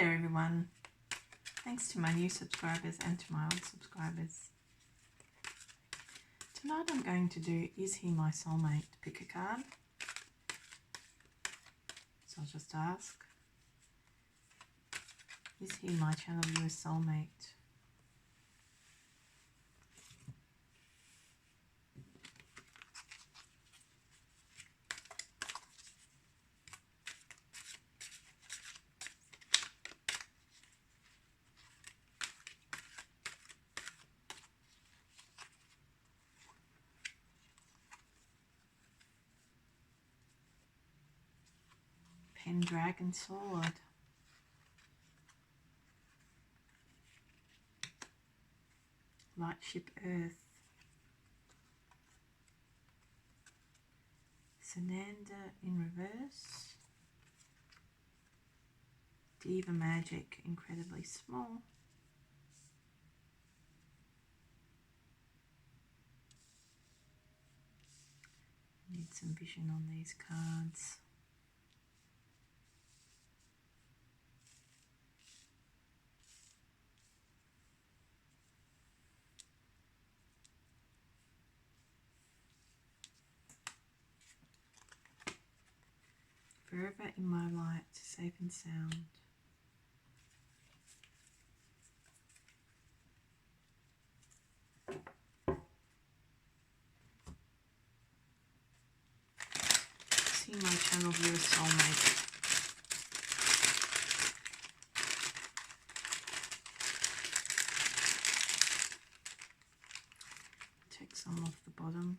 there everyone, thanks to my new subscribers and to my old subscribers. Tonight I'm going to do Is He My Soulmate? Pick a card. So I'll just ask, is he my channel viewer soulmate? Pendragon Sword. Lightship Earth. Sananda in reverse. Diva Magic, incredibly small. Need some vision on these cards. Forever in my light, safe and sound. See my channel viewer soulmate. Take some off the bottom.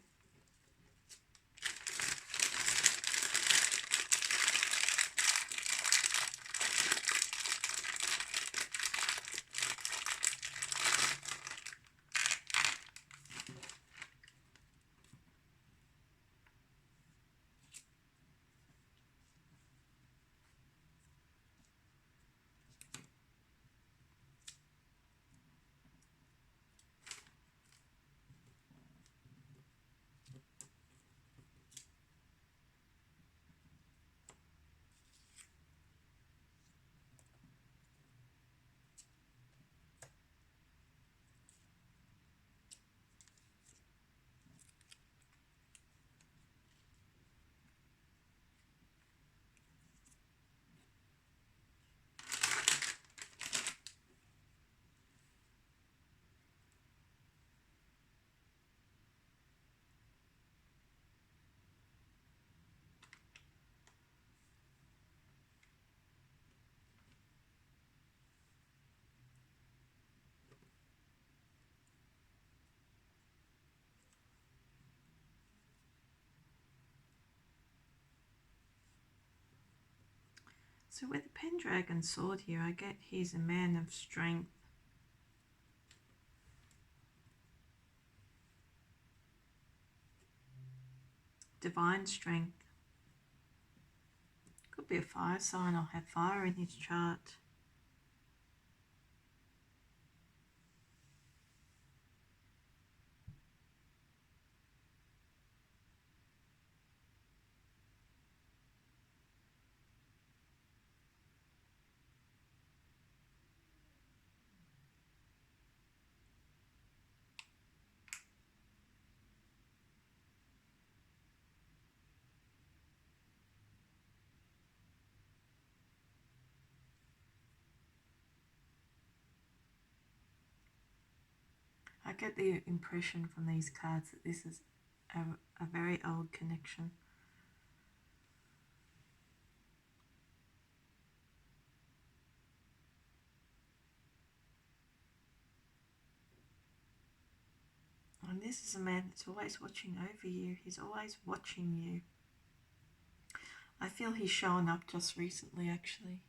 So with the Pendragon Sword here, I get he's a man of strength. Divine strength. Could be a fire sign or have fire in his chart. I get the impression from these cards that this is a very old connection. And this is a man that's always watching over you. He's always watching you. I feel he's shown up just recently, actually.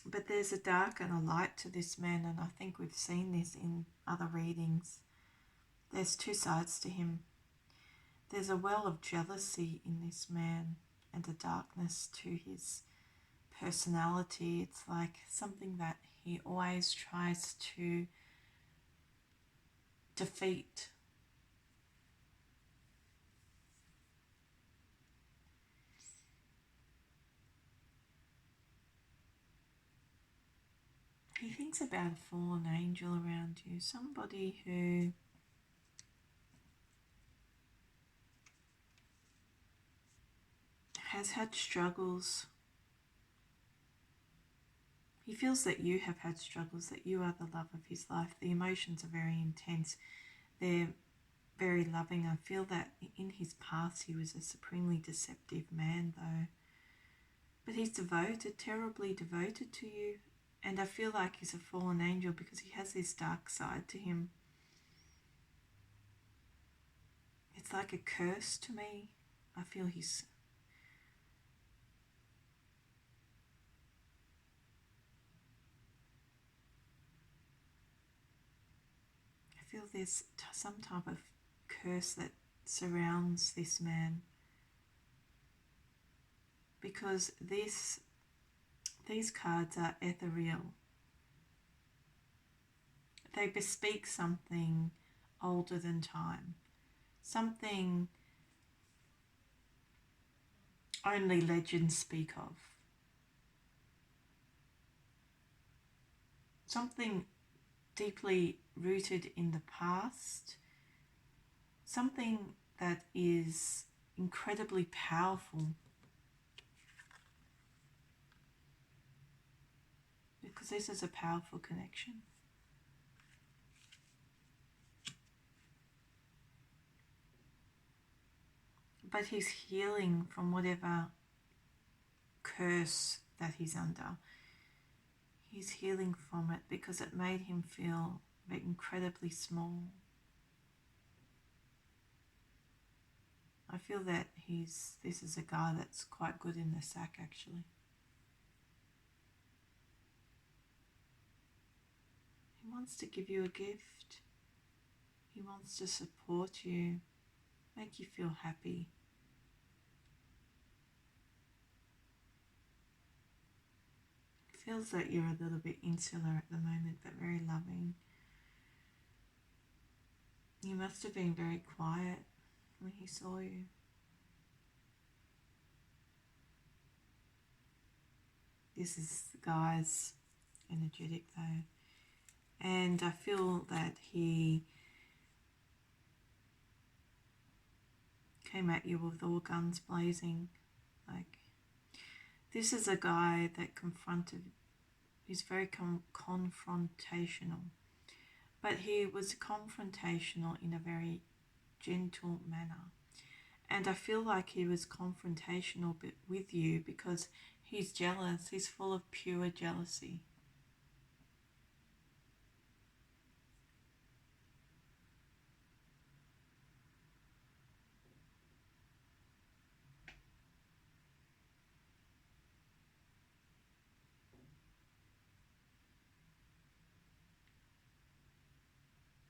But there's a dark and a light to this man, and I think we've seen this in other readings. There's two sides to him. There's a well of jealousy in this man and a darkness to his personality. It's like something that he always tries to defeat. He thinks about a fallen angel around you, somebody who has had struggles. He feels that you have had struggles, that you are the love of his life. The emotions are very intense. They're very loving. I feel that in his past he was a supremely deceptive man though. But he's devoted, terribly devoted to you. And I feel like he's a fallen angel because he has this dark side to him. It's like a curse to me. I feel there's some type of curse that surrounds this man. Because these cards are ethereal. They bespeak something older than time. Something only legends speak of. Something deeply rooted in the past. Something that is incredibly powerful. Because this is a powerful connection. But he's healing from whatever curse that he's under. He's healing from it because it made him feel incredibly small. I feel that this is a guy that's quite good in the sack actually. He wants to give you a gift. He wants to support you, make you feel happy. It feels that you're a little bit insular at the moment, but very loving. You must have been very quiet when he saw you. This is the guy's energetic though. And I feel that he came at you with all guns blazing. Like, this is a guy that he's very confrontational. But he was confrontational in a very gentle manner. And I feel like he was confrontational with you because he's jealous. He's full of pure jealousy.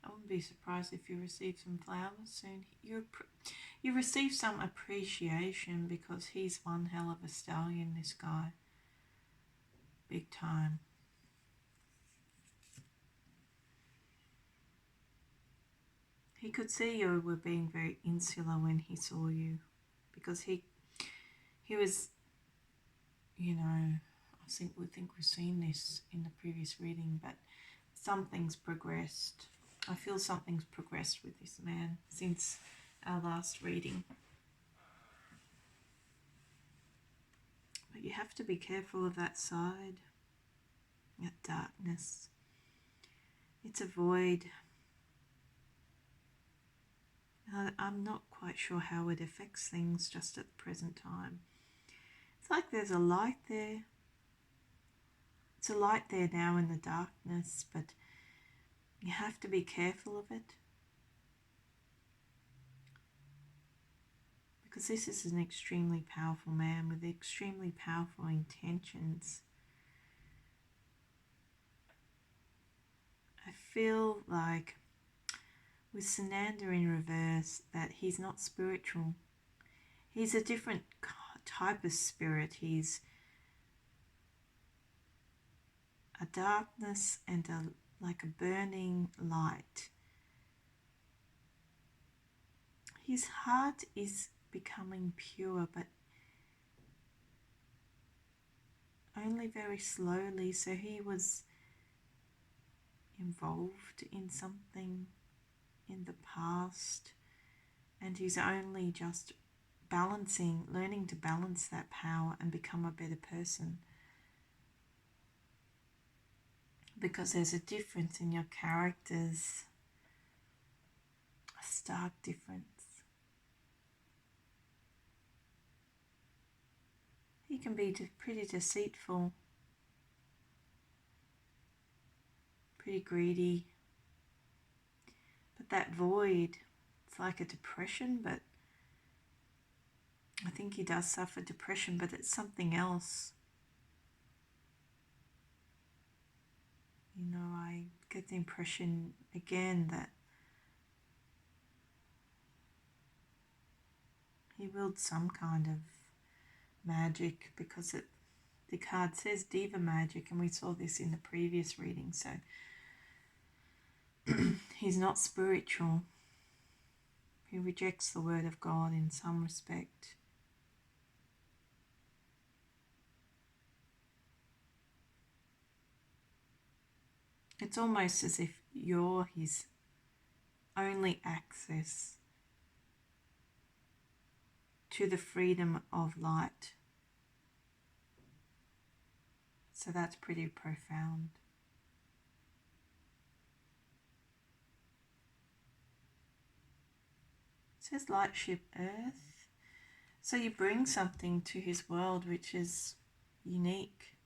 I wouldn't be surprised if you receive some flowers soon. You receive some appreciation because he's one hell of a stallion, this guy. Big time. He could see you were being very insular when he saw you because he was, you know, I think we've seen this in the previous reading, but something's progressed. I feel something's progressed with this man since our last reading. But you have to be careful of that side, that darkness. It's a void. I'm not quite sure how it affects things just at the present time. It's like there's a light there. It's a light there now in the darkness, but you have to be careful of it. Because this is an extremely powerful man with extremely powerful intentions. I feel like with Sananda in reverse that he's not spiritual. He's a different type of spirit. He's a darkness and like a burning light. His heart is becoming pure, but only very slowly. So he was involved in something in the past, and he's only just learning to balance that power and become a better person. Because there's a difference in your characters, a stark difference. He can be pretty deceitful, pretty greedy, but that void, it's like a depression, but I think he does suffer depression, but it's something else. You know, I get the impression again that he wields some kind of magic, because the card says diva magic, and we saw this in the previous reading, so he's not spiritual. He rejects the word of God in some respect. It's almost as if you're his only access to the freedom of light. So that's pretty profound. It says lightship Earth. So you bring something to his world which is unique.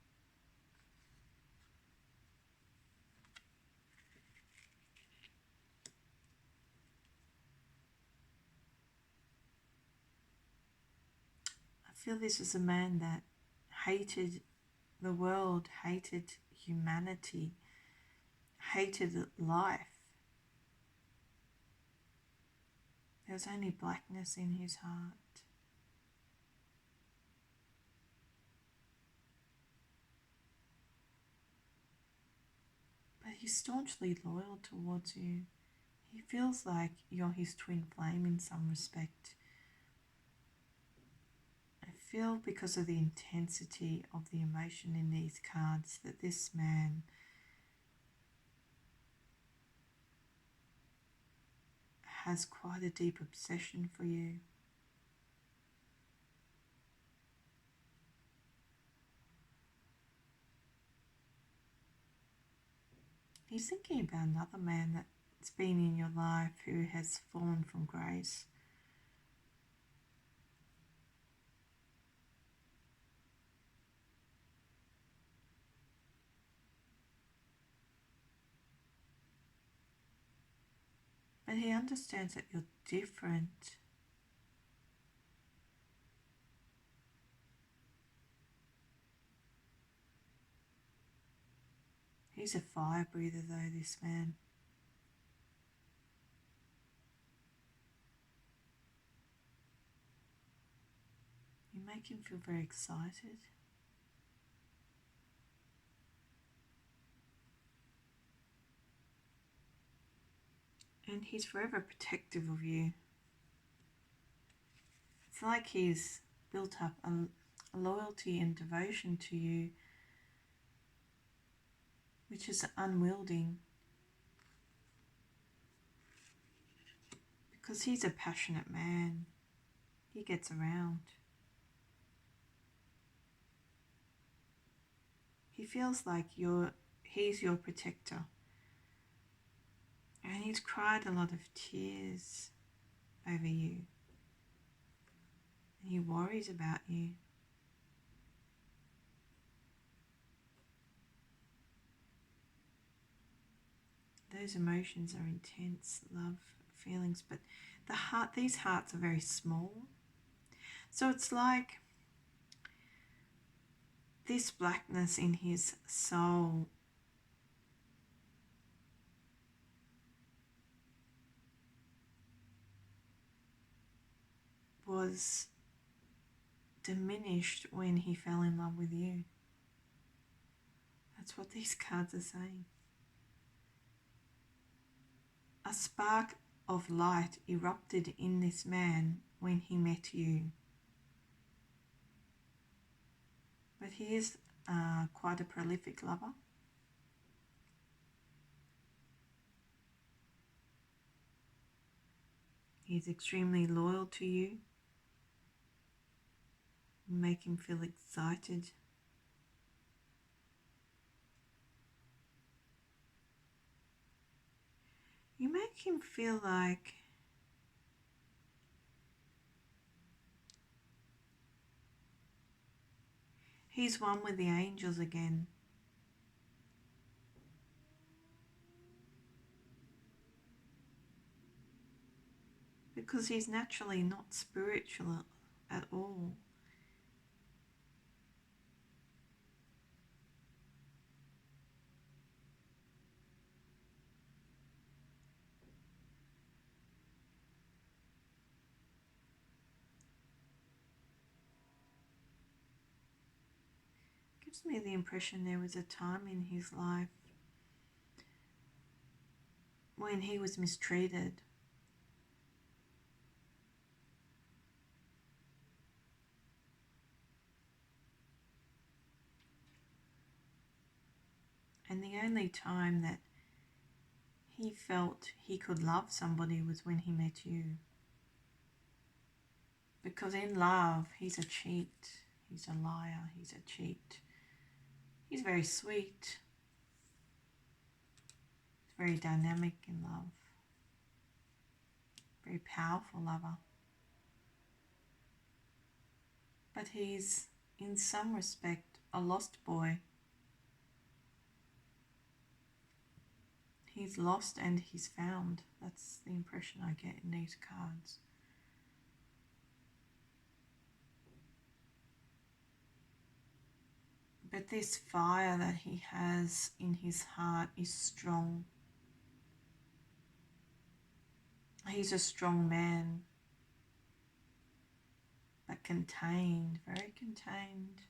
I feel this is a man that hated the world, hated humanity, hated life. There was only blackness in his heart. But he's staunchly loyal towards you. He feels like you're his twin flame in some respect. I feel, because of the intensity of the emotion in these cards, that this man has quite a deep obsession for you. He's thinking about another man that's been in your life who has fallen from grace. But he understands that you're different. He's a fire breather though, this man. You make him feel very excited. And he's forever protective of you. It's like he's built up a loyalty and devotion to you which is unwielding, because he's a passionate man. He gets around. He feels like he's your protector. And he's cried a lot of tears over you. And he worries about you. Those emotions are intense, love, feelings, but these hearts are very small. So it's like this blackness in his soul was diminished when he fell in love with you. That's what these cards are saying. A spark of light erupted in this man when he met you. But he is quite a prolific lover. He's extremely loyal to you. You make him feel excited. You make him feel like he's one with the angels again. Because he's naturally not spiritual at all. Gives me the impression there was a time in his life when he was mistreated. And the only time that he felt he could love somebody was when he met you. Because in love, he's a cheat, he's a liar, he's a cheat. He's very sweet. He's very dynamic in love. Very powerful lover. But he's, in some respect, a lost boy. He's lost and he's found. That's the impression I get in these cards. But this fire that he has in his heart is strong. He's a strong man, but contained, very contained.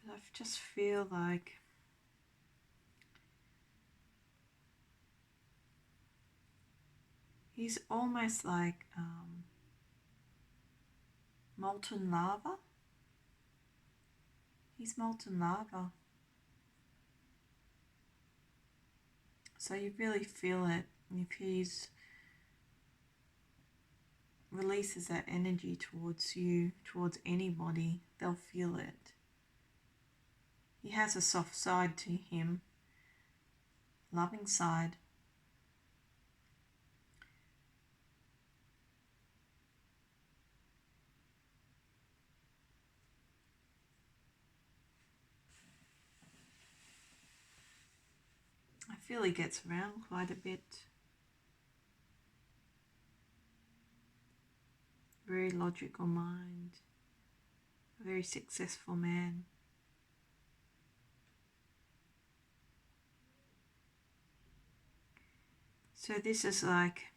But I just feel like he's almost like molten lava. He's molten lava. So you really feel it if he's releases that energy towards you, towards anybody, they'll feel it. He has a soft side to him, loving side. I feel he gets around quite a bit. Very logical mind, a very successful man. So this is like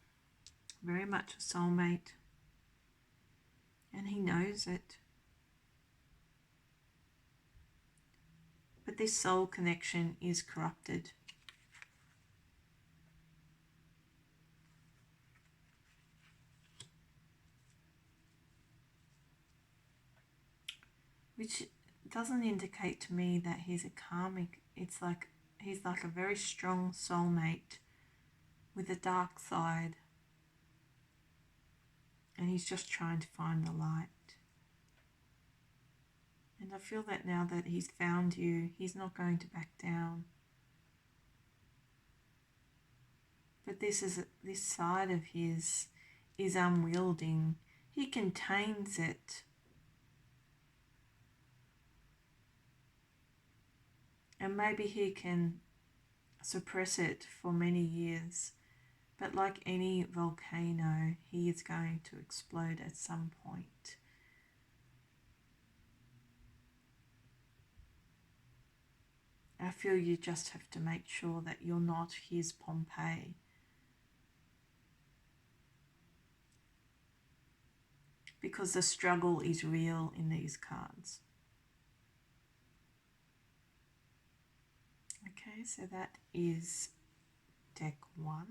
very much a soulmate, and he knows it. But this soul connection is corrupted. Which doesn't indicate to me that he's a karmic. It's like he's like a very strong soulmate with a dark side, and he's just trying to find the light. And I feel that now that he's found you, he's not going to back down. But this side of his is unwielding. He contains it. And maybe he can suppress it for many years. But like any volcano, he is going to explode at some point. I feel you just have to make sure that you're not his Pompeii. Because the struggle is real in these cards. Okay, so that is deck 1.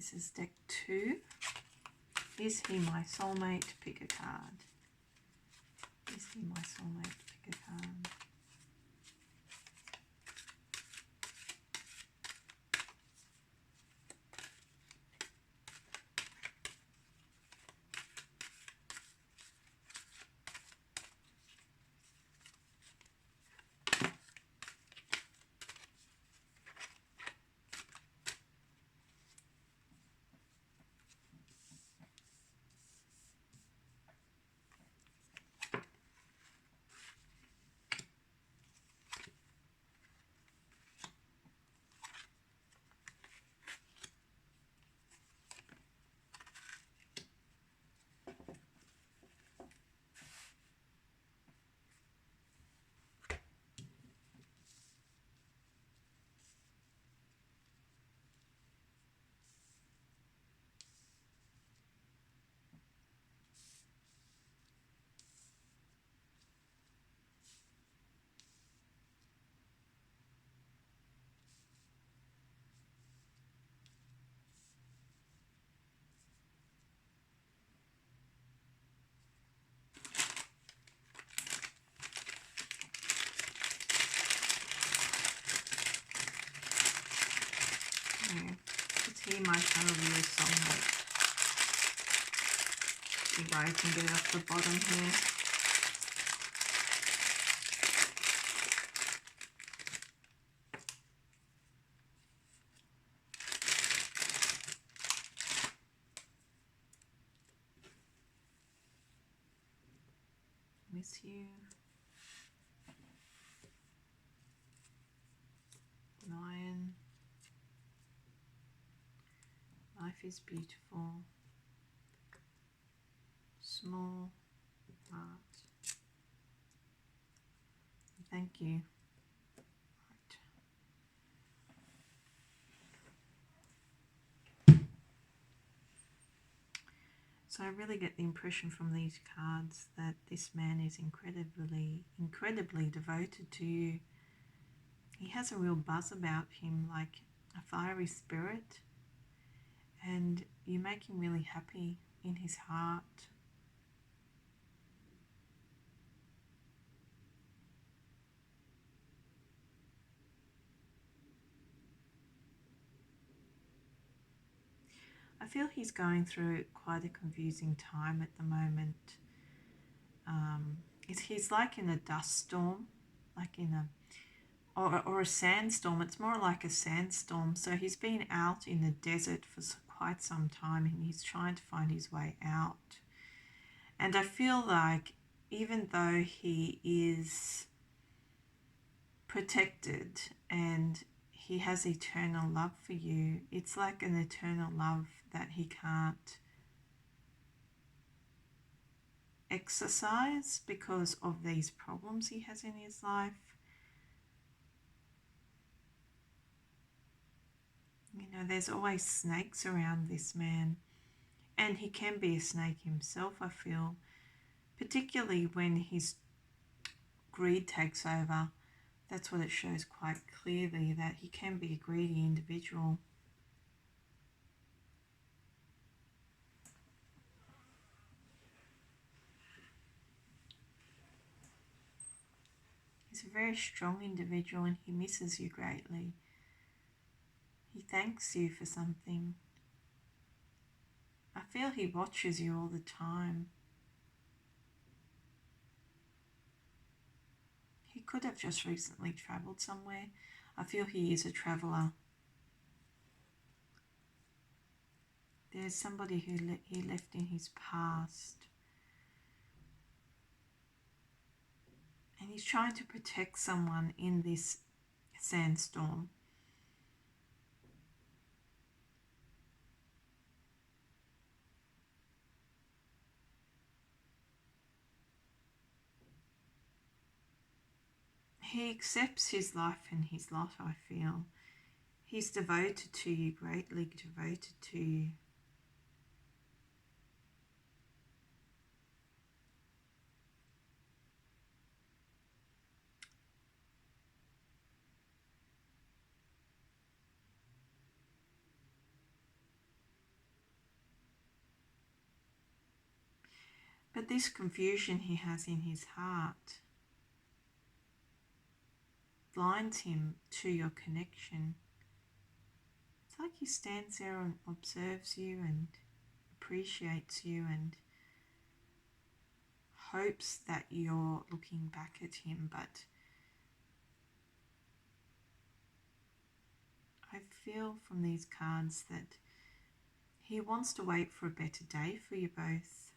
This is deck 2. Is he my soulmate? Pick a card. Is he my soulmate? Pick a card. Is he my real soulmate? See if I can get it off the bottom here. Miss you. Lion. Life is beautiful. Small heart. Thank you. Right. So I really get the impression from these cards that this man is incredibly devoted to you. He has a real buzz about him, like a fiery spirit, and you make him really happy in his heart. I feel he's going through quite a confusing time at the moment. He's like in a dust storm, like in or a sandstorm. It's more like a sandstorm. So he's been out in the desert for quite some time and he's trying to find his way out. And I feel like even though he is protected and he has eternal love for you, it's like an eternal love that he can't exercise because of these problems he has in his life. You know, there's always snakes around this man, and he can be a snake himself, I feel, particularly when his greed takes over. That's what it shows quite clearly, that he can be a greedy individual. He's a very strong individual and he misses you greatly. He thanks you for something. I feel he watches you all the time. He could have just recently travelled somewhere. I feel he is a traveller. There's somebody who he left in his past. And he's trying to protect someone in this sandstorm. He accepts his life and his lot, I feel. He's devoted to you, greatly devoted to you. But this confusion he has in his heart blinds him to your connection. It's like he stands there and observes you and appreciates you and hopes that you're looking back at him, but I feel from these cards that he wants to wait for a better day for you both.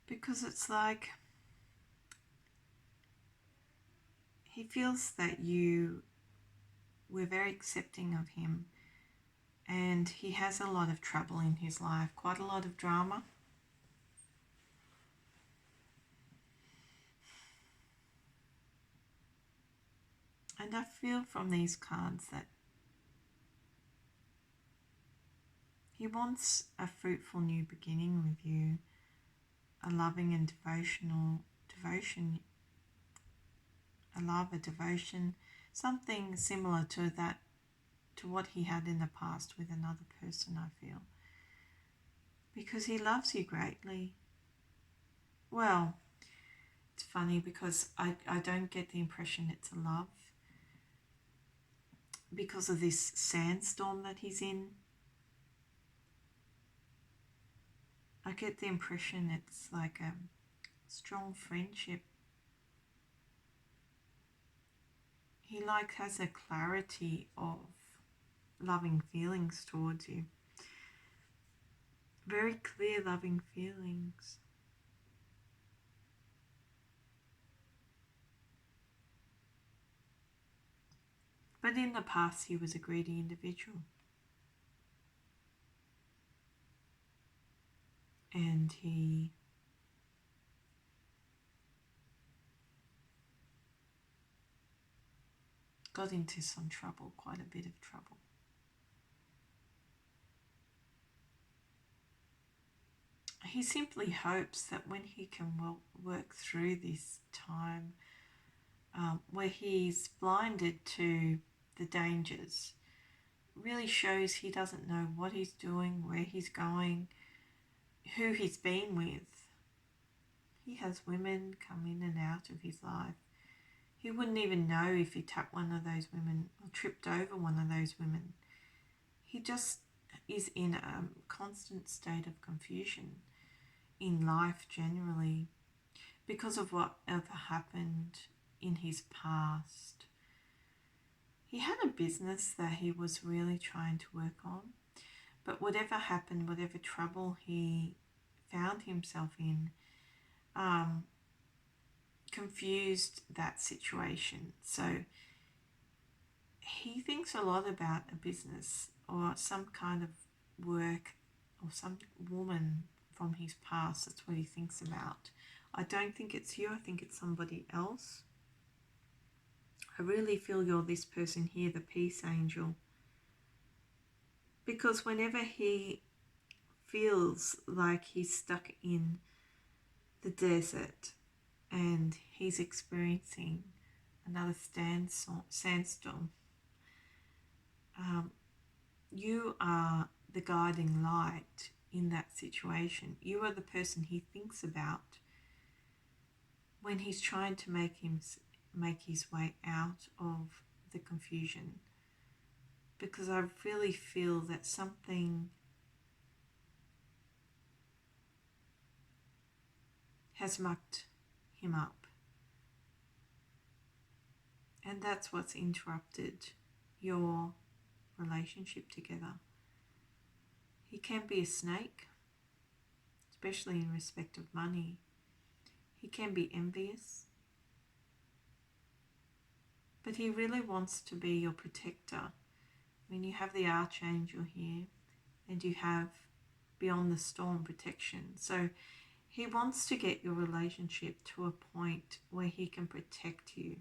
Because it's like he feels that you were very accepting of him, and he has a lot of trouble in his life, quite a lot of drama. And I feel from these cards that he wants a fruitful new beginning with you, a loving and devotion, a love, a devotion, something similar to that, to what he had in the past with another person, I feel. Because he loves you greatly. Well, it's funny because I don't get the impression it's a love because of this sandstorm that he's in. I get the impression it's like a strong friendship. He has a clarity of loving feelings towards you. Very clear loving feelings. But in the past he was a greedy individual. And he got into some trouble, quite a bit of trouble. He simply hopes that when he can work through this time where he's blinded to the dangers, really shows he doesn't know what he's doing, where he's going, who he's been with. He has women come in and out of his life. He wouldn't even know if he tapped one of those women or tripped over one of those women. He just is in a constant state of confusion in life generally because of whatever happened in his past. He had a business that he was really trying to work on, but whatever happened, whatever trouble he found himself in, confused that situation. So he thinks a lot about a business or some kind of work or some woman from his past. That's what he thinks about. I don't think it's you. I think it's somebody else. I really feel you're this person here, the peace angel. Because whenever he feels like he's stuck in the desert and he's experiencing another sandstorm, you are the guiding light in that situation. You are the person he thinks about when he's trying to make his way out of the confusion. Because I really feel that something has mucked him up. And that's what's interrupted your relationship together. He can be a snake, especially in respect of money. He can be envious. But he really wants to be your protector. When you have the archangel here and you have beyond the storm protection. So he wants to get your relationship to a point where he can protect you.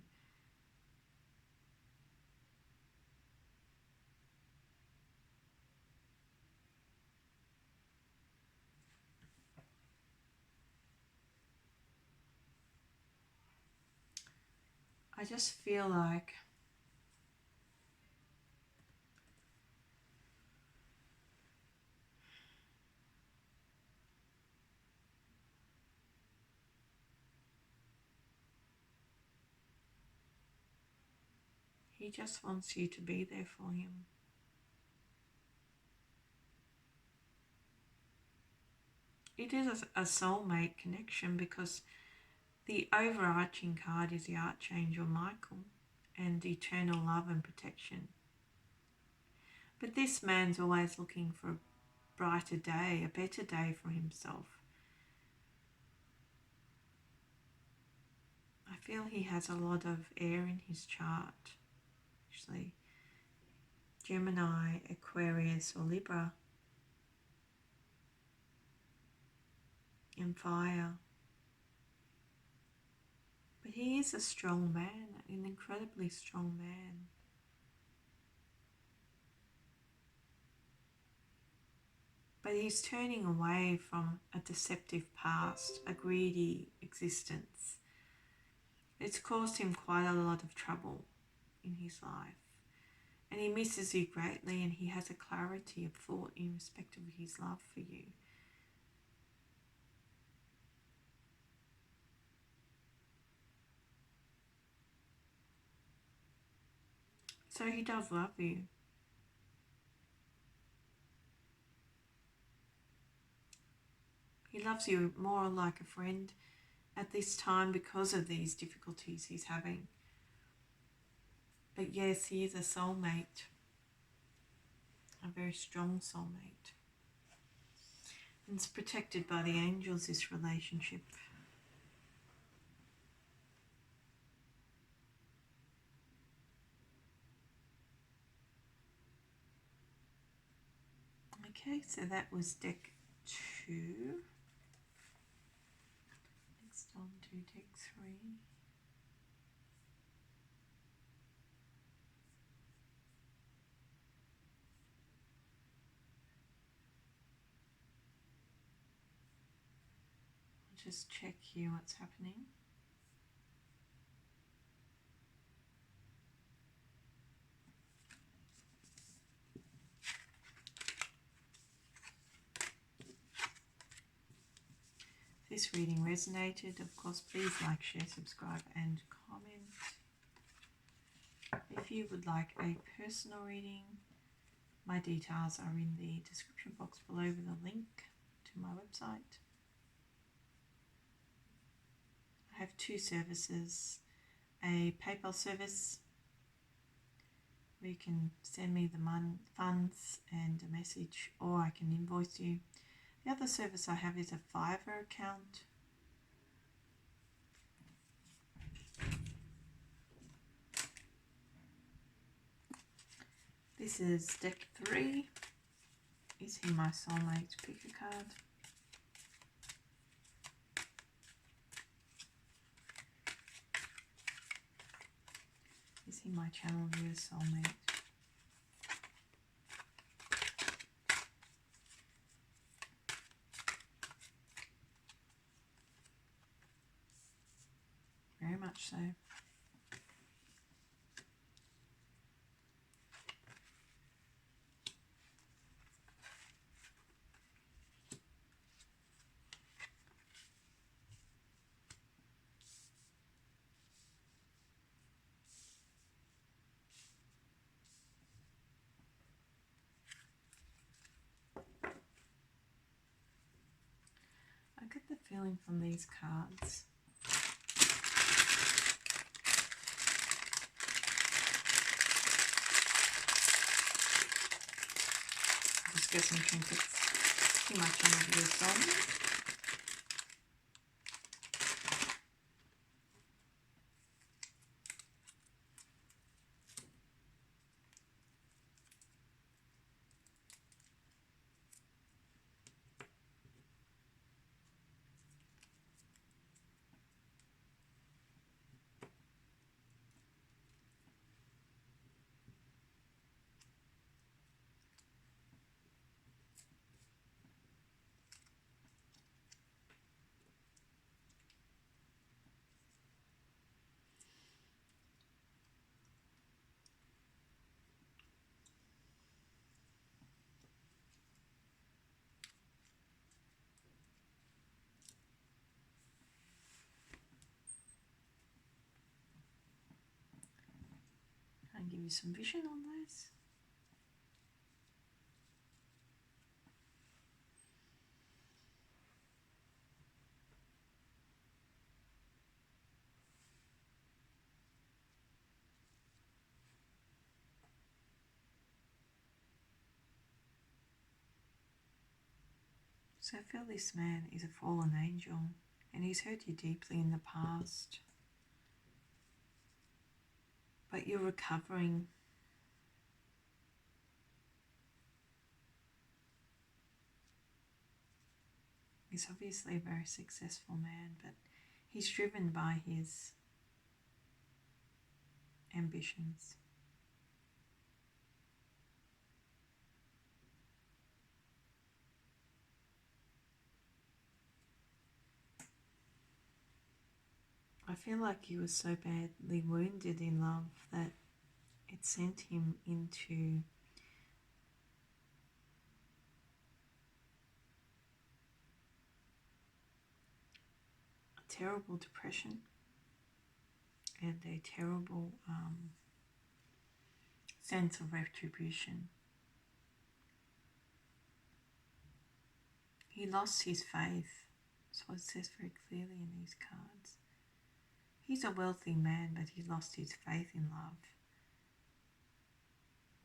just feel like he just wants you to be there for him. It is a soulmate connection because the overarching card is the Archangel Michael and eternal love and protection. But this man's always looking for a brighter day, a better day for himself. I feel he has a lot of air in his chart, actually. Gemini, Aquarius or Libra. And fire. But he is a strong man, an incredibly strong man. But he's turning away from a deceptive past, a greedy existence. It's caused him quite a lot of trouble in his life. And he misses you greatly, and he has a clarity of thought in respect of his love for you. So he does love you. He loves you more like a friend at this time because of these difficulties he's having. But yes, he is a soulmate, a very strong soulmate. And it's protected by the angels, this relationship. Okay, so that was deck 2. Next on to deck 3. I'll just check here what's happening. If this reading resonated, of course, please like, share, subscribe and comment. If you would like a personal reading, my details are in the description box below with a link to my website. I have 2 services, a PayPal service where you can send me the funds and a message, or I can invoice you. The other service I have is a Fiverr account. This is deck 3. Is he my soulmate? Pick a card. Is he my channel viewer soulmate? Very much so. I get the feeling from these cards just get some trinkets. Too much on the soulmate. give you some vision on those. So I feel this man is a fallen angel and he's hurt you deeply in the past. But you're recovering. He's obviously a very successful man, but he's driven by his ambitions. I feel like he was so badly wounded in love that it sent him into a terrible depression and a terrible sense of retribution. He lost his faith. That's what it says very clearly in these cards. He's a wealthy man, but he lost his faith in love.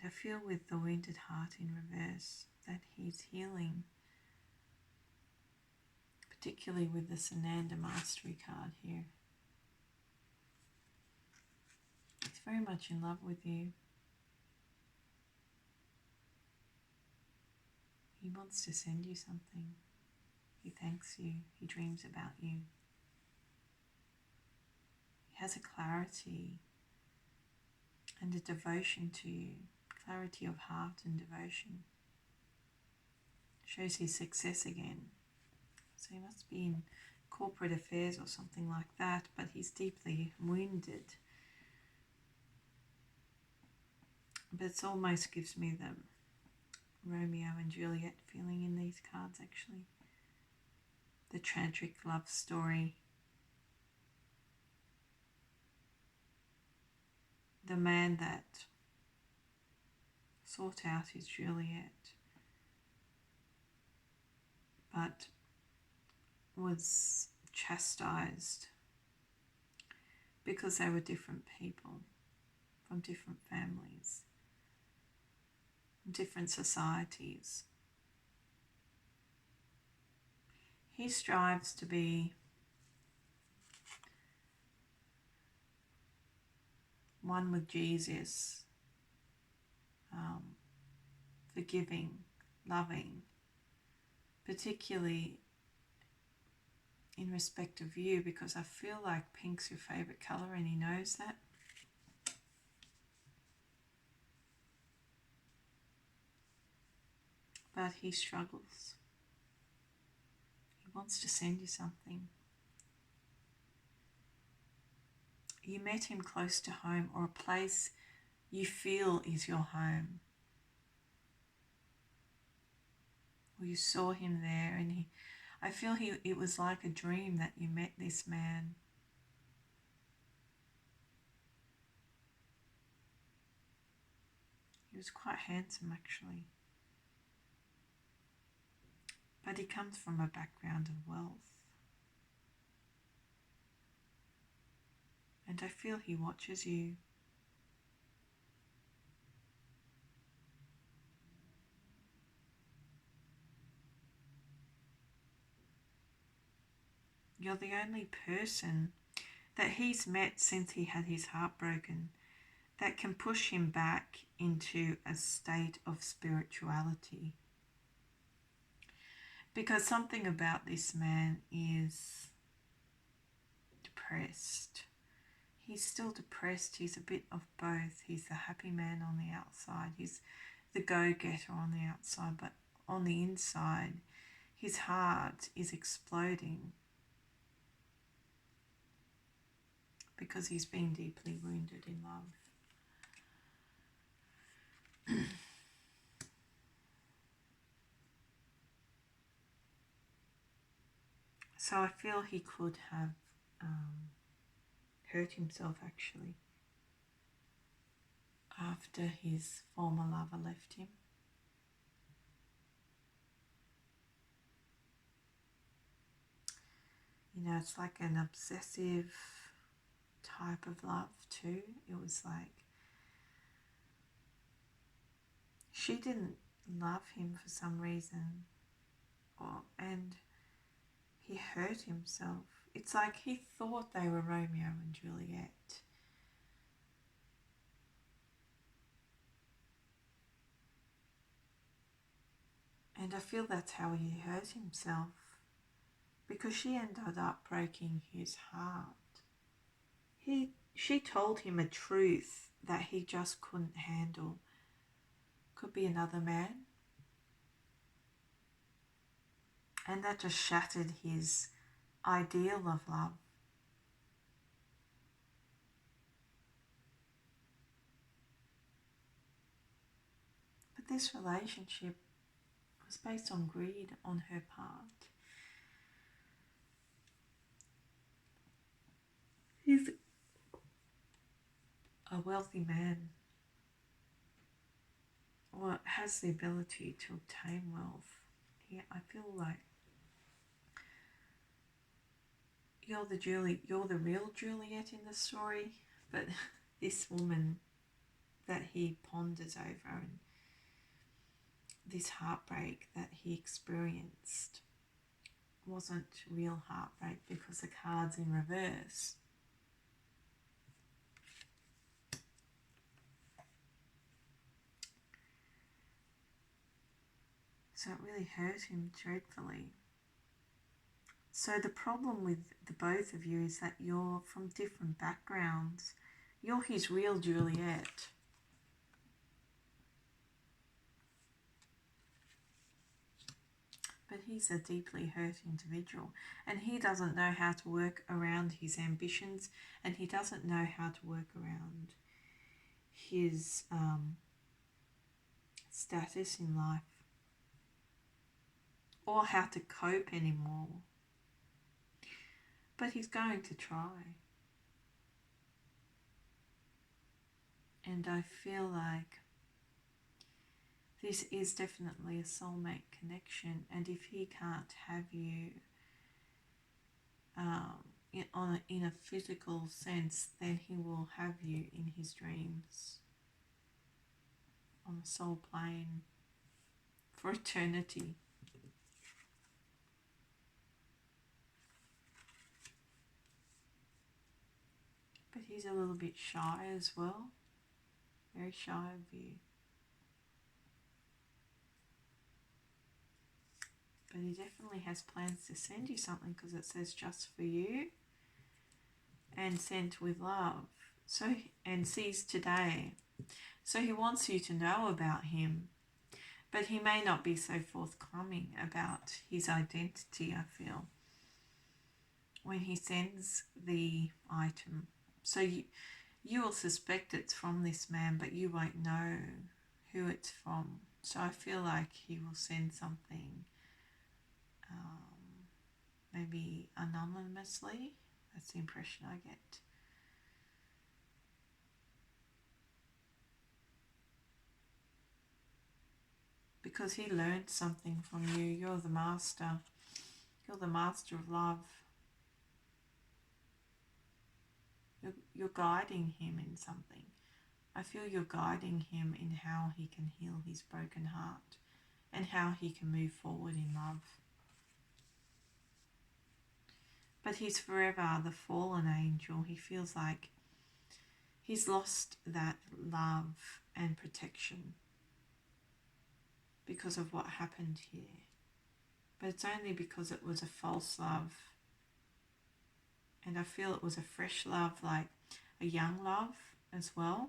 I feel with the wounded heart in reverse that he's healing, particularly with the Sananda Mastery card here. He's very much in love with you. He wants to send you something. He thanks you. He dreams about you. He has a clarity and a devotion to you. Clarity of heart and devotion. Shows his success again. So he must be in corporate affairs or something like that, but he's deeply wounded. But it almost gives me the Romeo and Juliet feeling in these cards, actually. The tragic love story. The man that sought out his Juliet, but was chastised because they were different people from different families, different societies. He strives to be one with Jesus, forgiving, loving, particularly in respect of you, because I feel like pink's your favourite colour and he knows that. But he struggles. He wants to send you something. You met him close to home, or a place you feel is your home. Or you saw him there, and I feel it was like a dream that you met this man. He was quite handsome, actually. But he comes from a background of wealth. And I feel he watches you. You're the only person that he's met since he had his heart broken that can push him back into a state of spirituality. Because something about this man is depressed. He's still depressed. He's a bit of both. He's the happy man on the outside. He's the go-getter on the outside. But on the inside, his heart is exploding because he's been deeply wounded in love. So I feel he could have hurt himself, actually. after his former lover left him. You know, it's like an obsessive type of love too. It was like she didn't love him for some reason, and he hurt himself. It's like he thought they were Romeo and Juliet. And I feel that's how he hurt himself, because she ended up breaking his heart. She told him a truth that he just couldn't handle. Could be another man. And that just shattered his ideal of love. But this relationship was based on greed on her part. He's a wealthy man, or has the ability to obtain wealth. I feel like you're the real Juliet in the story, but this woman that he ponders over and this heartbreak that he experienced wasn't real heartbreak, because the card's in reverse. So it really hurt him dreadfully. So the problem with the both of you is that you're from different backgrounds. You're his real Juliet. But he's a deeply hurt individual, and he doesn't know how to work around his ambitions, and he doesn't know how to work around his status in life, or how to cope anymore. But he's going to try. And I feel like this is definitely a soulmate connection, and if he can't have you in a physical sense, then he will have you in his dreams on the soul plane for eternity. But he's a little bit shy as well, very shy of you. But he definitely has plans to send you something, because it says just for you and sent with love. So, and sees today. So he wants you to know about him, but he may not be so forthcoming about his identity, I feel, when he sends the item. So you will suspect it's from this man, but you won't know who it's from. So I feel like he will send something maybe anonymously. That's the impression I get. Because he learned something from you. You're the master. You're the master of love. You're guiding him in something. I feel you're guiding him in how he can heal his broken heart and how he can move forward in love. But he's forever the fallen angel. He feels like he's lost that love and protection because of what happened here. But it's only because it was a false love. And I feel it was a fresh love, like a young love as well.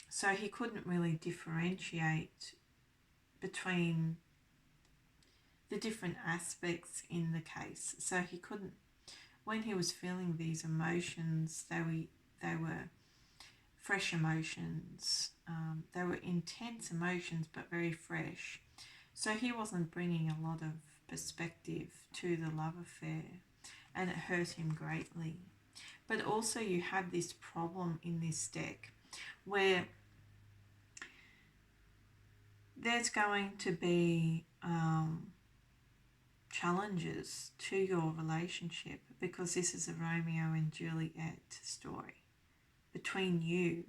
So he couldn't really differentiate between the different aspects in the case. So he couldn't, when he was feeling these emotions, they were fresh emotions. They were intense emotions, but very fresh. So he wasn't bringing a lot of perspective to the love affair, and it hurt him greatly. But also you have this problem in this deck where there's going to be challenges to your relationship, because this is a Romeo and Juliet story between you.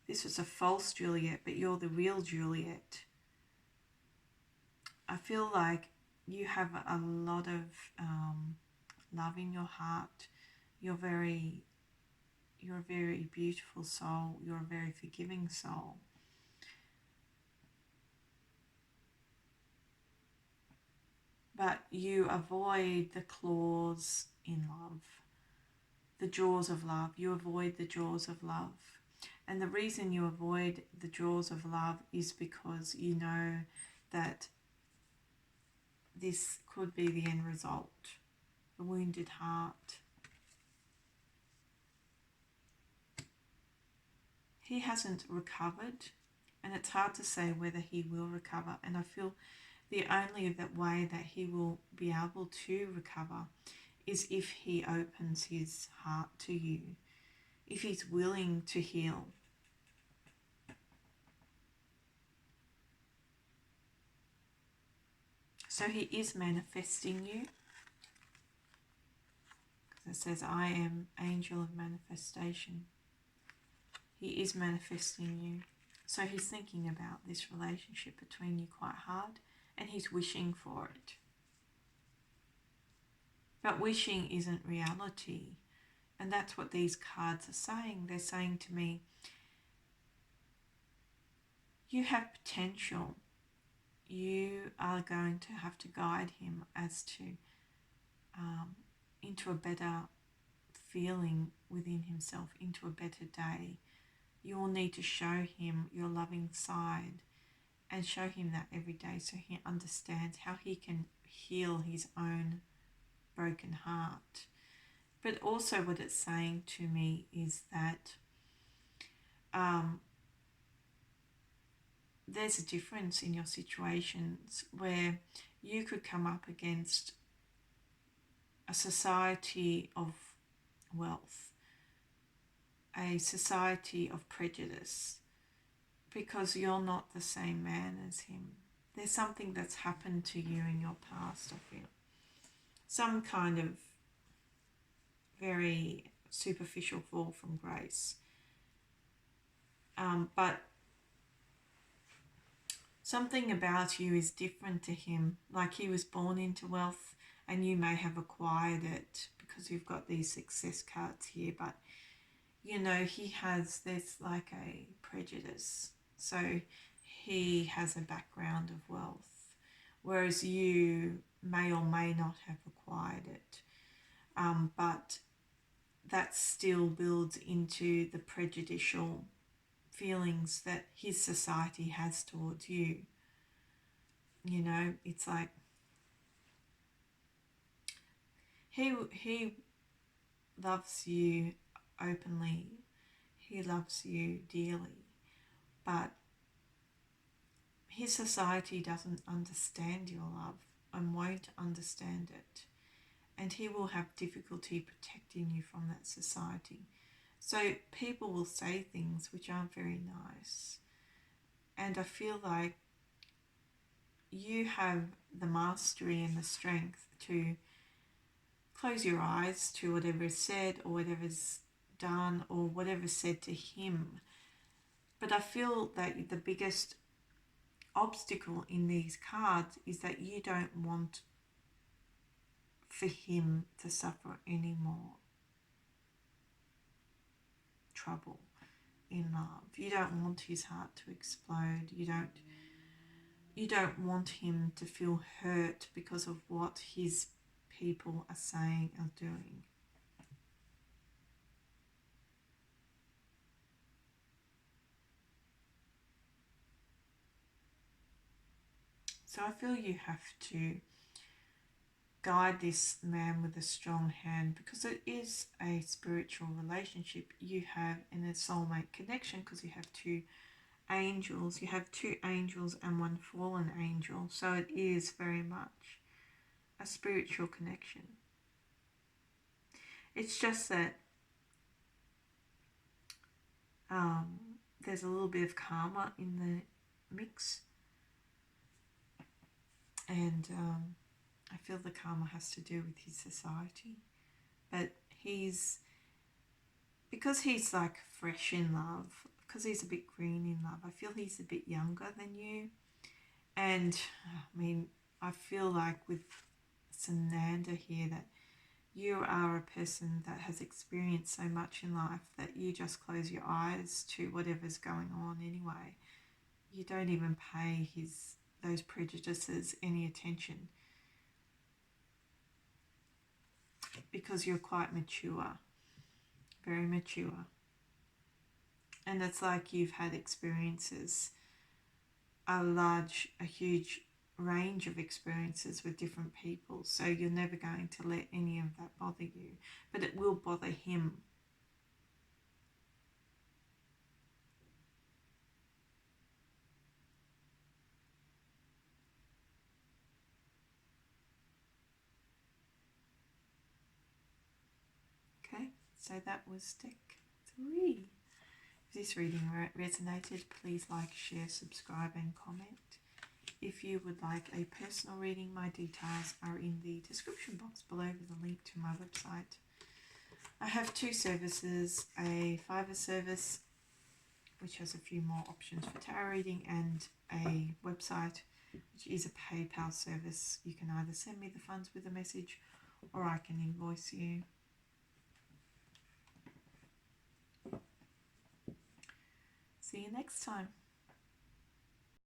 This was a false Juliet, but you're the real Juliet. I feel like you have a lot of love in your heart. You're a very beautiful soul. You're a very forgiving soul. But you avoid the claws in love, the jaws of love. You avoid the jaws of love. And the reason you avoid the jaws of love is because you know that this could be the end result. The wounded heart. He hasn't recovered, and it's hard to say whether he will recover. And I feel the only way that he will be able to recover is if he opens his heart to you, if he's willing to heal. So he is manifesting you. Because it says, I am angel of manifestation. He is manifesting you. So he's thinking about this relationship between you quite hard, and he's wishing for it. But wishing isn't reality. And that's what these cards are saying. They're saying to me, you have potential. You are going to have to guide him as to into a better feeling within himself, into a better day. You will need to show him your loving side and show him that every day, so he understands how he can heal his own broken heart. But also what it's saying to me is that there's a difference in your situations where you could come up against a society of wealth, a society of prejudice, because you're not the same man as him. There's something that's happened to you in your past, I feel. Some kind of very superficial fall from grace. But something about you is different to him. Like he was born into wealth and you may have acquired it because you've got these success cards here. But, you know, there's like a prejudice. So he has a background of wealth, whereas you may or may not have acquired it. But that still builds into the prejudicial feelings that his society has towards you. You know, it's like he loves you openly, he loves you dearly, but his society doesn't understand your love and won't understand it, and he will have difficulty protecting you from that society. So people will say things which aren't very nice, and I feel like you have the mastery and the strength to close your eyes to whatever is said or whatever's done or whatever's said to him. But I feel that the biggest obstacle in these cards is that you don't want for him to suffer any more trouble in love. You don't want his heart to explode. You don't want him to feel hurt because of what his people are saying or doing. So I feel you have to guide this man with a strong hand, because it is a spiritual relationship you have in a soulmate connection, because you have two angels. You have two angels and one fallen angel. So it is very much a spiritual connection. It's just that There's a little bit of karma in the mix, and I feel the karma has to do with his society, but because he's like fresh in love, because he's a bit green in love, I feel he's a bit younger than you. And I mean, I feel like with Sananda here that you are a person that has experienced so much in life that you just close your eyes to whatever's going on anyway. You don't even pay those prejudices any attention because you're quite mature, very mature. And it's like you've had experiences, a huge range of experiences with different people. So you're never going to let any of that bother you, but it will bother him. Okay, so that was deck 3. If this reading resonated, please like, share, subscribe and comment. If you would like a personal reading, my details are in the description box below with a link to my website. I have 2 services, a Fiverr service, which has a few more options for tarot reading, and a website, which is a PayPal service. You can either send me the funds with a message or I can invoice you. See you next time.